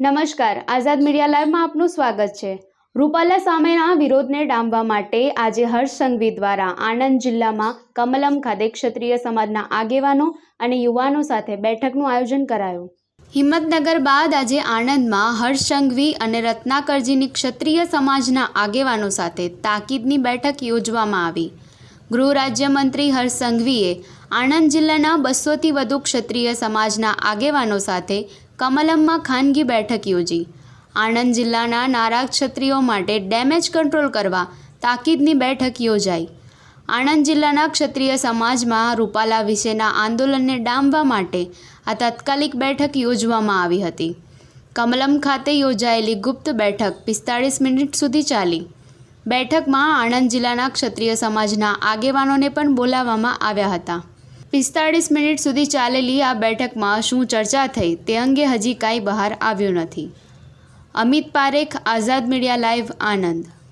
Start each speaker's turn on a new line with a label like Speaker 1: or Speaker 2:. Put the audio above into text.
Speaker 1: નમસ્કાર, આઝાદ મીડિયા લાઈવમાં આપનું સ્વાગત છે। રૂપાલા સામેના વિરોધને ડામવા માટે આજે હર્ષ સંઘવી દ્વારા આણંદ જિલ્લામાં કમલમ ખાતે ક્ષત્રિય સમાજના આગેવાનો અને યુવાનો સાથે બેઠકનું આયોજન કરાયું। હિંમતનગર બાદ આજે આણંદમાં હર્ષ સંઘવી અને રત્નાકરજીની ક્ષત્રિય સમાજના આગેવાનો સાથે તાકીદની બેઠક યોજવામાં આવી। ગૃહ રાજ્યમંત્રી હર્ષ સંઘવીએ આણંદ જિલ્લાના 200થી વધુ ક્ષત્રિય સમાજના આગેવાનો સાથે કમલમમાં ખાનગી બેઠક યોજી। આણંદ જિલ્લાના નારાજ ક્ષત્રિયો માટે ડેમેજ કંટ્રોલ કરવા તાકીદની બેઠક યોજાઈ। આણંદ જિલ્લાના ક્ષત્રિય સમાજમાં રૂપાલા વિશેના આંદોલનને ડામવા માટે આ તાત્કાલિક બેઠક યોજવામાં આવી હતી। કમલમ ખાતે યોજાયેલી ગુપ્ત બેઠક 45 મિનિટ સુધી ચાલી। બેઠકમાં આણંદ જિલ્લાના ક્ષત્રિય સમાજના આગેવાનોને પણ બોલાવવામાં આવ્યા હતા। 45 મિનિટ સુધી ચાલેલી આ બેઠકમાં શું ચર્ચા થઈ તે અંગે હજી કાંઈ બહાર આવ્યું નથી। અમિત પારેખ, આઝાદ મીડિયા લાઈવ, આણંદ।